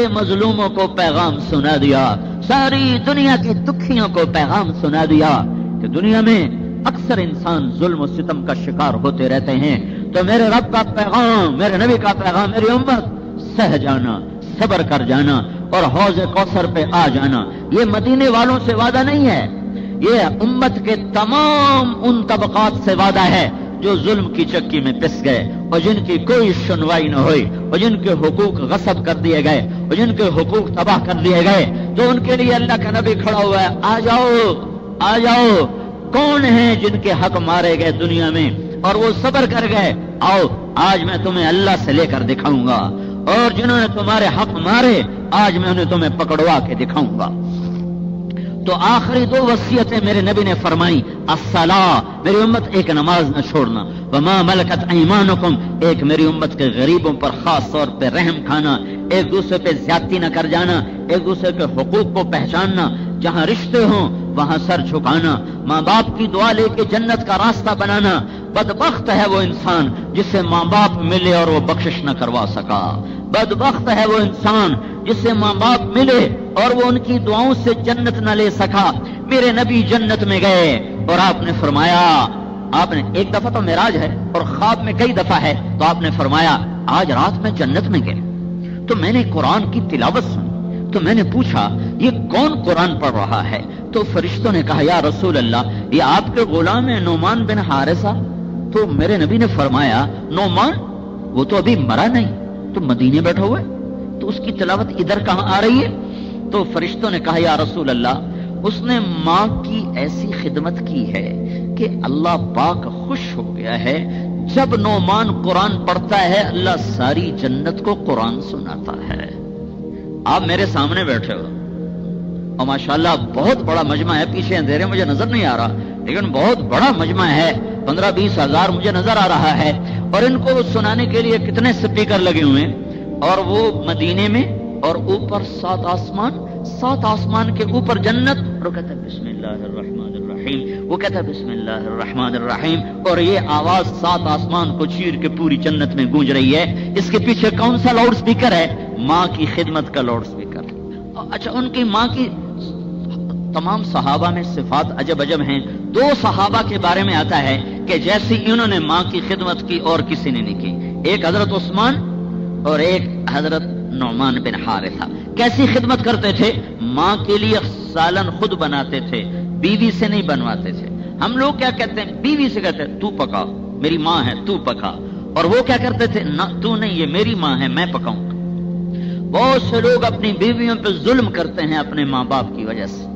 کے مظلوموں کو پیغام سنا دیا، ساری دنیا کے دکھیوں کو پیغام سنا دیا کہ دنیا میں اکثر انسان ظلم و ستم کا شکار ہوتے رہتے ہیں، تو میرے رب کا پیغام، میرے نبی کا پیغام، میری امت سہ جانا، صبر کر جانا اور حوض کوثر پہ آ جانا۔ یہ مدینے والوں سے وعدہ نہیں ہے، یہ امت کے تمام ان طبقات سے وعدہ ہے جو ظلم کی چکی میں پس گئے اور جن کی کوئی سنوائی نہ ہوئی اور جن کے حقوق غصب کر دیے گئے اور جن کے حقوق تباہ کر دیے گئے، تو ان کے لیے اللہ کا نبی کھڑا ہوا ہے، آ جاؤ آ جاؤ، کون ہیں جن کے حق مارے گئے دنیا میں اور وہ صبر کر گئے، آؤ آج میں تمہیں اللہ سے لے کر دکھاؤں گا، اور جنہوں نے تمہارے حق مارے آج میں انہیں تمہیں پکڑوا کے دکھاؤں گا۔ تو آخری دو وصیتیں میرے نبی نے فرمائی، الصلاۃ، میری امت ایک نماز نہ چھوڑنا، وما ملکت ایمانکم، ایک میری امت کے غریبوں پر خاص طور پہ رحم کھانا، ایک دوسرے پہ زیادتی نہ کر جانا، ایک دوسرے کے حقوق کو پہچاننا، جہاں رشتے ہوں وہاں سر جھکانا، ماں باپ کی دعا لے کے جنت کا راستہ بنانا۔ بدبخت ہے وہ انسان جسے ماں باپ ملے اور وہ بخشش نہ کروا سکا، بدبخت ہے وہ انسان جسے ماں باپ ملے اور وہ ان کی دعاؤں سے جنت نہ لے سکا۔ میرے نبی جنت میں گئے اور آپ نے فرمایا، آپ نے ایک دفعہ تو معراج ہے اور خواب میں کئی دفعہ ہے، تو آپ نے فرمایا آج رات میں جنت میں گئے تو میں نے قرآن کی تلاوت سنی، تو میں نے پوچھا یہ کون قرآن پڑھ رہا ہے؟ تو فرشتوں نے کہا یا رسول اللہ یہ آپ کے غلام ہیں نعمان بن حارثہ۔ تو میرے نبی نے فرمایا نعمان وہ تو ابھی مرا نہیں، تو مدینے بیٹھا ہوا ہے، تو اس کی تلاوت ادھر کہاں آ رہی ہے؟ تو فرشتوں نے کہا یا رسول اللہ اس نے ماں کی ایسی خدمت کی ہے کہ اللہ پاک خوش ہو گیا ہے، جب نعمان قرآن پڑھتا ہے اللہ ساری جنت کو قرآن سناتا ہے۔ آپ میرے سامنے بیٹھے ہو اور ماشاءاللہ بہت بڑا مجمع ہے، پیچھے اندھیرے مجھے نظر نہیں آ رہا لیکن بہت بڑا مجمع ہے، 15-20 ہزار مجھے نظر آ رہا ہے، اور ان کو سنانے کے لیے کتنے سپیکر لگے ہوئے ہیں، اور وہ مدینے میں اور اوپر 7 آسمان، 7 آسمان کے اوپر جنت، اور وہ کہتا ہے بسم اللہ الرحمن الرحیم، وہ کہتا ہے بسم اللہ الرحمن الرحیم، اور یہ آواز 7 آسمان کو چیر کے پوری جنت میں گونج رہی ہے۔ اس کے پیچھے کون سا لاؤڈ سپیکر ہے؟ ماں کی خدمت کا لاؤڈ سپیکر۔ اچھا ان کی ماں کی تمام صحابہ میں صفات عجب عجب ہیں۔ 2 صحابہ کے بارے میں آتا ہے کہ جیسی انہوں نے ماں کی خدمت کی اور کسی نے نہیں کی، ایک حضرت عثمان اور ایک حضرت نعمان بن حارثہ۔ کیسی خدمت کرتے تھے؟ ماں کے لیے سالن خود بناتے تھے، بیوی سے نہیں بنواتے تھے۔ ہم لوگ کیا کہتے ہیں؟ بیوی سے کہتے ہیں تو پکا، میری ماں ہے تو پکا، اور وہ کیا کرتے تھے؟ نہ تو نہیں، یہ میری ماں ہے میں پکاؤں گا۔ بہت سے لوگ اپنی بیویوں پہ ظلم کرتے ہیں اپنے ماں باپ کی وجہ سے۔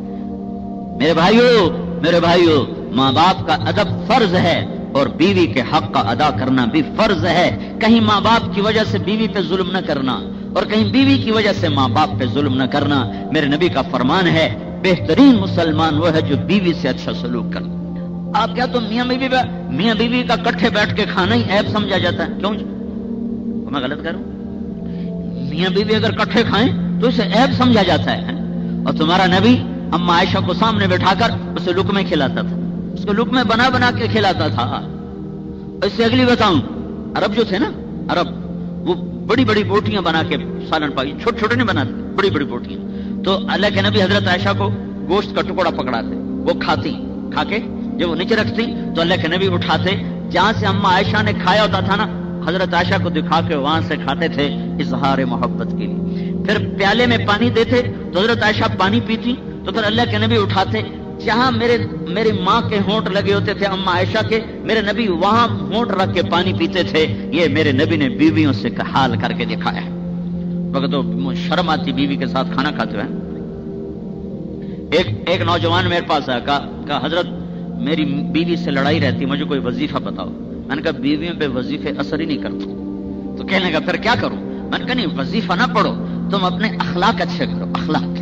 میرے بھائیو ماں باپ کا ادب فرض ہے اور بیوی کے حق کا ادا کرنا بھی فرض ہے۔ کہیں ماں باپ کی وجہ سے بیوی پہ ظلم نہ کرنا اور کہیں بیوی کی وجہ سے ماں باپ پہ ظلم نہ کرنا۔ میرے نبی کا فرمان ہے بہترین مسلمان وہ ہے جو بیوی سے اچھا سلوک کرے۔ آپ کیا تو میاں بیوی کا کٹھے بیٹھ کے کھانا ہی عیب سمجھا جاتا ہے؟ کیوں جی میں غلط کہہ رہا ہوں؟ میاں بیوی اگر کٹھے کھائیں تو اسے عیب سمجھا جاتا ہے، اور تمہارا نبی اما عائشہ کو سامنے بٹھا کر اسے لقمے کھلاتا تھا، اس کو لقمے بنا بنا کے کھلاتا تھا۔ اس سے اگلی بتاؤں، عرب جو تھے نا، عرب وہ بڑی بڑی بوٹیاں بنا کے سالن پائی، چھوٹے چھوٹے نہیں بناتے، بڑی بڑی بوٹیاں۔ تو اللہ کے نبی حضرت عائشہ کو گوشت کا ٹکڑا پکڑاتے، وہ کھاتی، کھا کے جب وہ نیچے رکھتی تو اللہ کے نبی اٹھاتے، جہاں سے اما عائشہ نے کھایا ہوتا تھا نا حضرت عائشہ کو دکھا کے وہاں سے کھاتے تھے اظہار محبت کے لیے۔ پھر پیالے میں پانی دیتے تو حضرت عائشہ پانی پیتی تو پھر اللہ کے نبی اٹھاتے، جہاں میری ماں کے ہونٹ لگے ہوتے تھے اما عائشہ کے، میرے نبی وہاں ہونٹ رکھ کے پانی پیتے تھے۔ یہ میرے نبی نے بیویوں سے حال کر کے دکھایا ہے۔ وقت تو شرم آتی بیوی کے ساتھ کھانا کھاتے ہوئے۔ ایک نوجوان میرے پاس آیا، کہا حضرت میری بیوی سے لڑائی رہتی، مجھے کوئی وظیفہ بتاؤ۔ میں نے کہا بیویوں پہ وظیفے اثر ہی نہیں کرتے۔ تو کہنے لگا پھر کیا کروں؟ میں نے کہا نہیں، وظیفہ نہ پڑھو، تم اپنے اخلاق اچھے کرو، اخلاق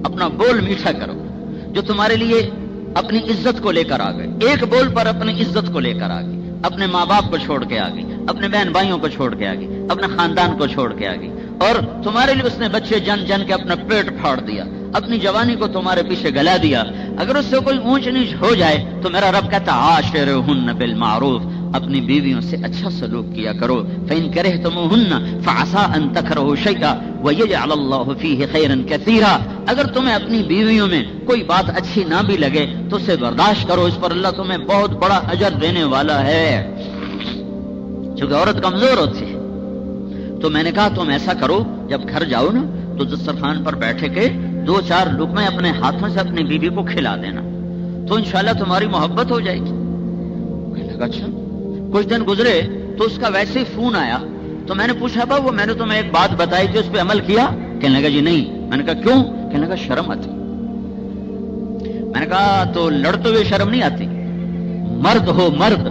اپنا بول میٹھا کرو، جو تمہارے لیے اپنی عزت کو لے کر آ گئے، ایک بول پر اپنی عزت کو لے کر آ گئی، اپنے ماں باپ کو چھوڑ کے آ گئی، اپنے بہن بھائیوں کو چھوڑ کے آ گئی، اپنے خاندان کو چھوڑ کے آ گئی، اور تمہارے لیے اس نے بچے جن جن کے اپنا پیٹ پھاڑ دیا، اپنی جوانی کو تمہارے پیچھے گلا دیا۔ اگر اس سے کوئی اونچ نیچ ہو جائے تو میرا رب کہتا عاشرہن بالمعروف، اپنی بیویوں سے اچھا سلوک کیا کرو۔ فإن کرہتموہن فعسى ان تکرہوا شیئا وَيَجْعَلَ اللَّهُ فِيهِ خَيْرًا كَثِيرًا. اگر تمہیں اپنی بیویوں میں کوئی بات اچھی نہ بھی لگے تو اسے برداشت کرو، اس پر اللہ تمہیں بہت بڑا اجر دینے والا ہے. چونکہ عورت کمزور ہوتی ہے تو میں نے کہا تم ایسا کرو، جب گھر جاؤ نا تو دسترخوان پر بیٹھے کے 2-4 لقمے اپنے ہاتھوں سے اپنی بیوی کو کھلا دینا، تو انشاءاللہ تمہاری محبت ہو جائے گی. کہنے لگا اچھا. کچھ دن گزرے تو اس کا ویسے ہی فون آیا، تو میں نے پوچھا با وہ میں نے تمہیں ایک بات بتائی تھی اس پہ عمل کیا؟ کہنے لگا جی نہیں. میں نے کہا کیوں؟ کہنے لگا شرم آتی. میں نے کہا تو لڑتے ہوئے شرم نہیں آتی؟ مرد ہو مرد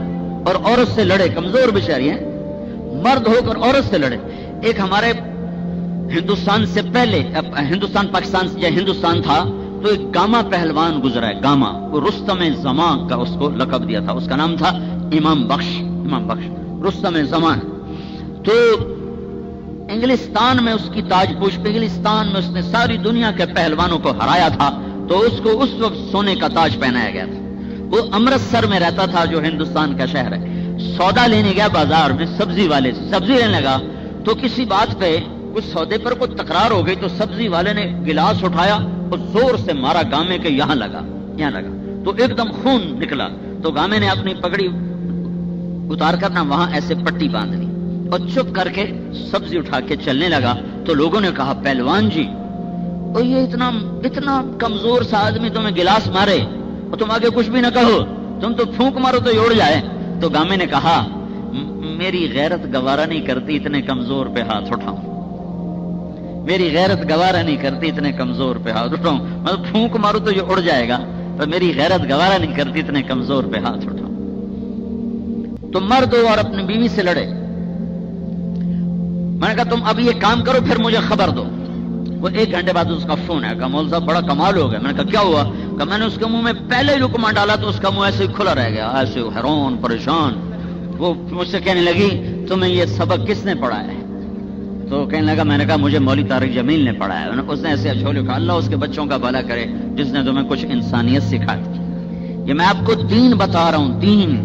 اور عورت سے لڑے، کمزور بیچاری ہیں، مرد ہو کر عورت سے لڑے. ایک ہمارے ہندوستان سے پہلے، ہندوستان پاکستان سے یا ہندوستان تھا تو ایک گاما پہلوان گزرا ہے، گاما، وہ رستم زمان کا اس کو لقب دیا تھا، اس کا نام تھا امام بخش رستم زمان. تو انگلستان میں اس کی تاج پوش، انگلستان میں اس نے ساری دنیا کے پہلوانوں کو ہرایا تھا، تو اس کو اس وقت سونے کا تاج پہنایا گیا تھا. وہ امرتسر میں رہتا تھا جو ہندوستان کا شہر ہے. سودا لینے گیا بازار میں سبزی والے سے، سبزی لینے لگا تو کسی بات پہ کچھ سودے پر کوئی تکرار ہو گئی تو سبزی والے نے گلاس اٹھایا اور زور سے مارا گامے کے یہاں لگا تو ایک دم خون نکلا. تو گامے نے اپنی پگڑی اتار کر نہ وہاں ایسے پٹی باندھ لی اور چپ کر کے سبزی اٹھا کے چلنے لگا. تو لوگوں نے کہا پہلوان جی اور یہ اتنا کمزور سا آدمی تمہیں گلاس مارے اور تم آگے کچھ بھی نہ کہو، تم تو پھونک مارو تو اڑ جائے. تو گامے نے کہا میری غیرت گوارا نہیں کرتی اتنے کمزور پہ ہاتھ اٹھاؤں، میری غیرت گوارا نہیں کرتی اتنے کمزور پہ ہاتھ اٹھاؤں. میں پھونک مارو تو یہ اڑ جائے گا، پر میری غیرت گوارا نہیں کرتی اتنے کمزور پہ ہاتھ اٹھاؤں. تو مرد ہو اور اپنی بیوی سے لڑے. میں نے کہا تم اب یہ کام کرو پھر مجھے خبر دو. وہ 1 گھنٹے بعد اس کا فون ہے، کہا مول صاحب بڑا کمال ہو گیا. میں نے کہا کیا ہوا؟ کہ میں نے اس کے منہ میں پہلے ہی لقمہ ڈالا تو اس کا منہ ایسے ہی کھلا رہ گیا، ایسے حیران پریشان. وہ مجھ سے کہنے لگی تمہیں یہ سبق کس نے پڑھایا ہے؟ تو کہنے لگا میں نے کہا مجھے مولوی طارق جمیل نے پڑھایا. اس نے ایسے اچھولے کہا اللہ اس کے بچوں کا بھلا کرے جس نے تمہیں کچھ انسانیت سکھا دی. یہ میں آپ کو دین بتا رہا ہوں، دین.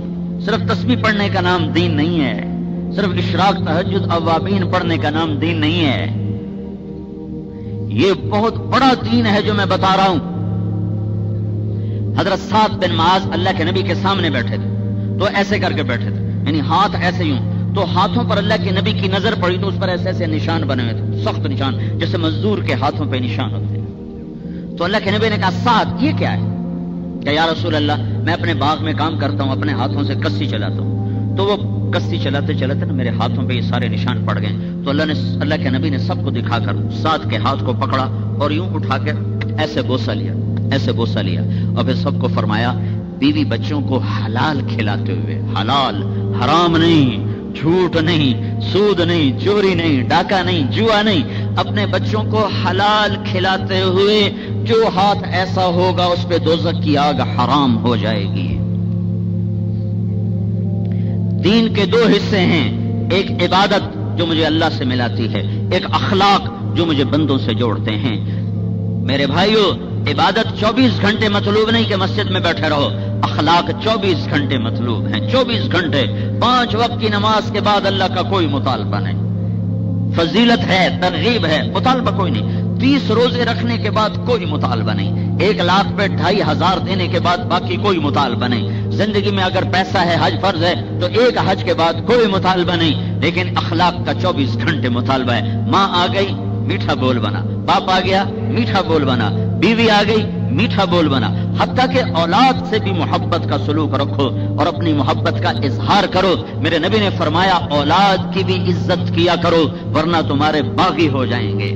صرف تسبیح پڑھنے کا نام دین نہیں ہے، صرف اشراق تہجد اوابین پڑھنے کا نام دین نہیں ہے. یہ بہت بڑا دین ہے جو میں بتا رہا ہوں. حضرت سعد بن معاذ اللہ کے نبی کے سامنے بیٹھے تھے تو ایسے کر کے بیٹھے تھے، یعنی ہاتھ ایسے یوں. تو ہاتھوں پر اللہ کے نبی کی نظر پڑی تو اس پر ایسے ایسے نشان بنے ہوئے تھے، سخت نشان جیسے مزدور کے ہاتھوں پہ نشان ہوتے ہیں. تو اللہ کے نبی نے کہا سعد یہ کیا ہے؟ کہ یا رسول اللہ میں اپنے باغ میں کام کرتا ہوں، اپنے ہاتھوں سے کسی چلاتا ہوں. تو وہ کسی چلاتے چلاتے نا میرے ہاتھوں پہ یہ سارے نشان پڑ گئے. تو اللہ کے نبی نے سب کو دکھا کر سعد کے ہاتھ کو پکڑا اور یوں اٹھا کے ایسے بوسہ لیا اور پھر سب کو فرمایا بیوی بچوں کو حلال کھلاتے ہوئے، حلال، حرام نہیں، جھوٹ نہیں، سود نہیں، چوری نہیں، ڈاکہ نہیں، جوا نہیں، اپنے بچوں کو حلال کھلاتے ہوئے جو ہاتھ ایسا ہوگا اس پہ دوزخ کی آگ حرام ہو جائے گی. دین کے 2 حصے ہیں، ایک عبادت جو مجھے اللہ سے ملاتی ہے، ایک اخلاق جو مجھے بندوں سے جوڑتے ہیں. میرے بھائیو عبادت 24 گھنٹے مطلوب نہیں کہ مسجد میں بیٹھے رہو، اخلاق 24 گھنٹے مطلوب ہیں. 24 گھنٹے 5 وقت کی نماز کے بعد اللہ کا کوئی مطالبہ نہیں، فضیلت ہے، ترغیب ہے، مطالبہ کوئی نہیں. 30 روزے رکھنے کے بعد کوئی مطالبہ نہیں. 1 لاکھ پہ 2500 دینے کے بعد باقی کوئی مطالبہ نہیں. زندگی میں اگر پیسہ ہے، حج فرض ہے تو 1 حج کے بعد کوئی مطالبہ نہیں. لیکن اخلاق کا 24 گھنٹے مطالبہ ہے. ماں آ گئی میٹھا بول بنا، باپ آ گیا میٹھا بول بنا، بیوی آ گئی میٹھا بول بنا. حتیٰ کہ اولاد سے بھی محبت کا سلوک رکھو اور اپنی محبت کا اظہار کرو. میرے نبی نے فرمایا اولاد کی بھی عزت کیا کرو ورنہ تمہارے باغی ہو جائیں گے.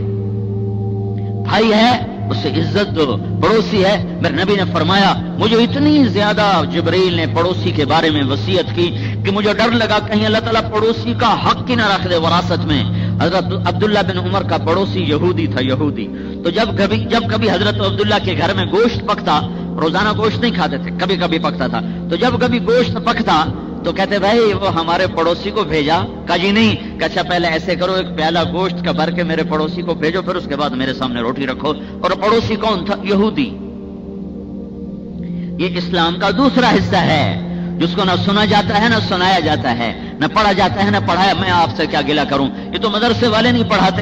بھائی ہے اسے عزت دو، پڑوسی ہے. میرے نبی نے فرمایا مجھے اتنی زیادہ جبریل نے پڑوسی کے بارے میں وصیت کی کہ مجھے ڈر لگا کہیں اللہ تعالیٰ پڑوسی کا حق کی نہ رکھ دے وراثت میں. حضرت عبداللہ بن عمر کا پڑوسی یہودی تھا، یہودی. تو جب کبھی حضرت عبداللہ کے گھر میں گوشت پکتا، روزانہ گوشت نہیں کھاتے تھے، کبھی کبھی پکتا تھا، تو جب کبھی گوشت پکتا تو کہتے بھائی وہ ہمارے پڑوسی کو بھیجا. کہا جی نہیں. کہ اچھا پہلے ایسے کرو ایک پیالہ گوشت کا بھر کے میرے پڑوسی کو بھیجو، پھر اس کے بعد میرے سامنے روٹی رکھو. اور پڑوسی کون تھا؟ یہودی. یہ اسلام کا دوسرا حصہ ہے جس کو نہ سنا جاتا ہے نہ سنایا جاتا ہے، نہ پڑھا جاتا ہے نہ پڑھایا. میں آپ سے کیا گلہ کروں، یہ تو مدرسے والے نہیں پڑھاتے.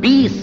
20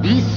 20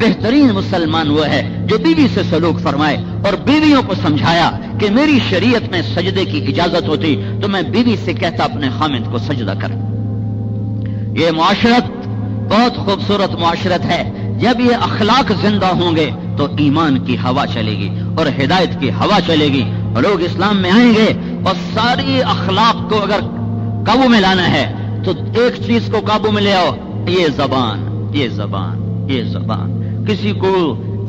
بہترین مسلمان وہ ہے جو بیوی سے سلوک فرمائے اور بیویوں کو سمجھایا کہ میری شریعت میں سجدے کی اجازت ہوتی تو میں بیوی سے کہتا اپنے خامند کو سجدہ کر۔ یہ معاشرت بہت خوبصورت معاشرت ہے۔ جب یہ اخلاق زندہ ہوں گے تو ایمان کی ہوا چلے گی اور ہدایت کی ہوا چلے گی، اور لوگ اسلام میں آئیں گے۔ اور ساری اخلاق کو اگر قابو میں لانا ہے تو ایک چیز کو قابو میں لے آؤ، یہ زبان، یہ زبان، یہ زبان۔ کسی کو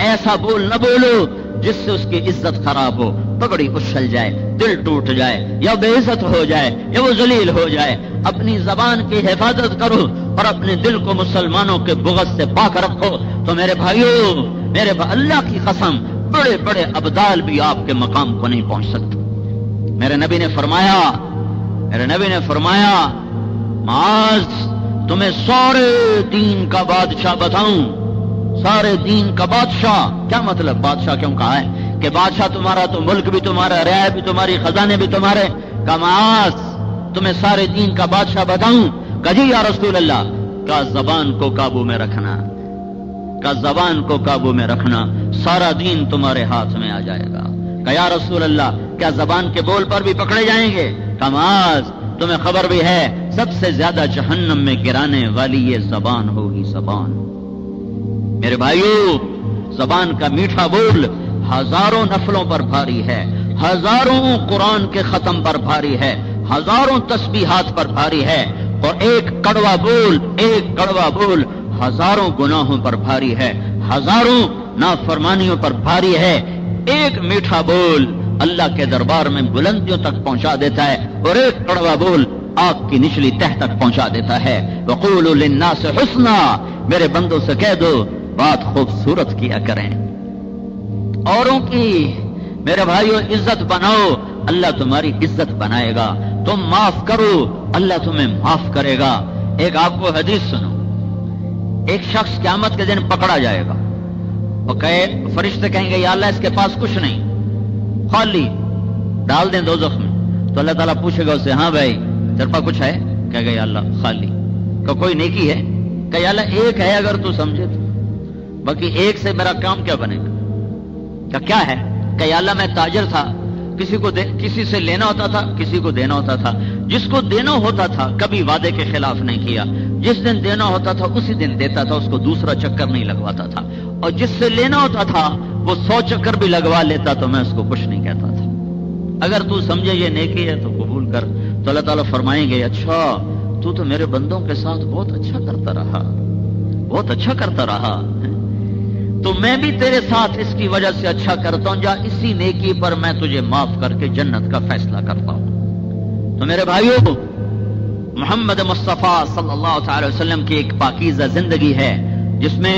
ایسا بول نہ بولو جس سے اس کی عزت خراب ہو، پگڑی اچھل جائے، دل ٹوٹ جائے، یا بے عزت ہو جائے، یا وہ ذلیل ہو جائے۔ اپنی زبان کی حفاظت کرو اور اپنے دل کو مسلمانوں کے بغض سے پاک رکھو۔ تو میرے بھائیو، اللہ کی قسم، بڑے بڑے ابدال بھی آپ کے مقام کو نہیں پہنچ سکتے۔ میرے نبی نے فرمایا معاذ، تمہیں سارے دین کا بادشاہ بتاؤں؟ سارے دین کا بادشاہ کیا مطلب؟ بادشاہ کیوں کہا ہے کہ بادشاہ تمہارا تو ملک بھی تمہارا، رعایا بھی تمہاری، خزانے بھی تمہارے۔ کہا معاذ، تمہیں سارے دین کا بادشاہ بتاؤں؟ کہا جی یا رسول اللہ۔ کہا زبان کو قابو میں رکھنا، کہا زبان کو قابو میں رکھنا، سارا دین تمہارے ہاتھ میں آ جائے گا۔ کہا یا رسول اللہ، کیا زبان کے بول پر بھی پکڑے جائیں گے؟ کہا معاذ، تمہیں خبر بھی ہے سب سے زیادہ جہنم میں گرانے والی یہ زبان ہوگی، زبان۔ میرے بھائیو، زبان کا میٹھا بول ہزاروں نفلوں پر بھاری ہے، ہزاروں قرآن کے ختم پر بھاری ہے، ہزاروں تسبیحات پر بھاری ہے، اور ایک کڑوا بول ہزاروں گناہوں پر بھاری ہے، ہزاروں نافرمانیوں پر بھاری ہے۔ ایک میٹھا بول اللہ کے دربار میں بلندیوں تک پہنچا دیتا ہے، اور ایک کڑوا بول آگ کی نچلی تہ تک پہنچا دیتا ہے۔ وقولوا للناس حسنا، میرے بندوں سے کہہ دو بات خوبصورت کیا کریں۔ اوروں کی میرے بھائیو عزت بناؤ، اللہ تمہاری عزت بنائے گا۔ تم معاف کرو، اللہ تمہیں معاف کرے گا۔ ایک آپ کو حدیث سنو، ایک شخص قیامت کے دن پکڑا جائے گا، اور فرشتے کہیں گے یا اللہ اس کے پاس کچھ نہیں، خالی، ڈال دیں دوزخ میں۔ تو اللہ تعالیٰ پوچھے گا اسے، ہاں بھائی تیرے پاس کچھ ہے؟ کہے گا یا اللہ خالی۔ کہ کوئی نیکی ہے؟ کہ یا اللہ ایک ہے اگر تو سمجھے تو، باقی ایک سے میرا کام کیا بنے گا؟ کہ کیا ہے؟ کہ یا اللہ میں تاجر تھا، کسی سے لینا ہوتا تھا، کسی کو دینا ہوتا تھا، جس کو دینا ہوتا تھا کبھی وعدے کے خلاف نہیں کیا، جس دن دینا ہوتا تھا اسی دن دیتا تھا، اس کو دوسرا چکر نہیں لگواتا تھا، اور جس سے لینا ہوتا تھا وہ 100 چکر بھی لگوا لیتا تو میں اس کو کچھ نہیں کہتا تھا۔ اگر تو سمجھے یہ نیکی ہے تو قبول کر۔ تو اللہ تعالیٰ فرمائیں گے اچھا تو میرے بندوں کے ساتھ بہت اچھا کرتا رہا، بہت اچھا کرتا رہا، تو میں بھی تیرے ساتھ اس کی وجہ سے اچھا کرتا ہوں، جا اسی نیکی پر میں تجھے معاف کر کے جنت کا فیصلہ کرتا ہوں۔ تو میرے بھائیوں، محمد مصطفیٰ صلی اللہ تعالی وسلم کی ایک پاکیزہ زندگی ہے جس میں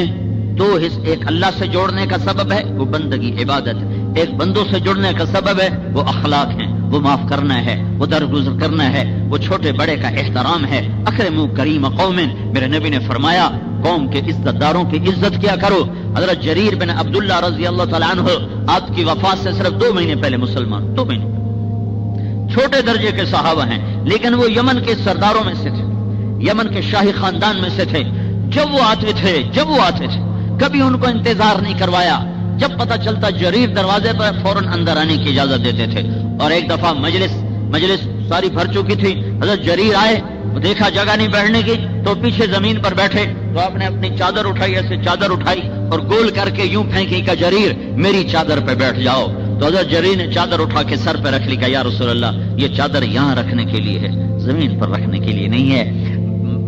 دو حصے، ایک اللہ سے جوڑنے کا سبب ہے وہ بندگی عبادت، ایک بندوں سے جڑنے کا سبب ہے وہ اخلاق ہیں، وہ معاف کرنا ہے، وہ درگزر کرنا ہے، وہ چھوٹے بڑے کا احترام ہے۔ اکرموا کریم قوم، میرے نبی نے فرمایا قوم کے عزت داروں کی عزت کیا کرو۔ حضرت جریر بن عبداللہ رضی اللہ تعالیٰ عنہ آپ کی وفات سے صرف 2 مہینے پہلے مسلمان، 2 مہینے، چھوٹے درجے کے صحابہ ہیں، لیکن وہ یمن کے سرداروں میں سے تھے، یمن کے شاہی خاندان میں سے تھے۔ جب وہ آتے تھے کبھی ان کو انتظار نہیں کروایا، جب پتہ چلتا جریر دروازے پر فوراً اندر آنے کی اجازت دیتے تھے۔ اور ایک دفعہ مجلس ساری بھر چکی تھی، حضرت جریر آئے، دیکھا جگہ نہیں بیٹھنے کی تو پیچھے زمین پر بیٹھے، تو آپ نے اپنی چادر اٹھائی، ایسے چادر اٹھائی اور گول کر کے یوں پھینکی کہ جریر میری چادر پہ بیٹھ جاؤ۔ تو حضرت جریر نے چادر اٹھا کے سر پہ رکھ لی، کہ یا رسول اللہ یہ چادر یہاں رکھنے کے لیے ہے، زمین پر رکھنے کے لیے نہیں ہے۔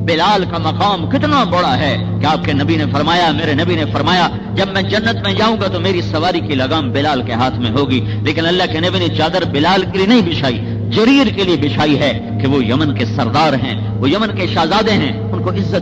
بلال کا مقام کتنا بڑا ہے کہ آپ کے نبی نے فرمایا، میرے نبی نے فرمایا جب میں جنت میں جاؤں گا تو میری سواری کی لگام بلال کے ہاتھ میں ہوگی، لیکن اللہ کے نبی نے چادر بلال کے لیے نہیں بچھائی، جریر کے لیے بچھائی ہے کہ وہ یمن کے سردار ہیں، وہ یمن کے شہزادے ہیں، ان کو عزت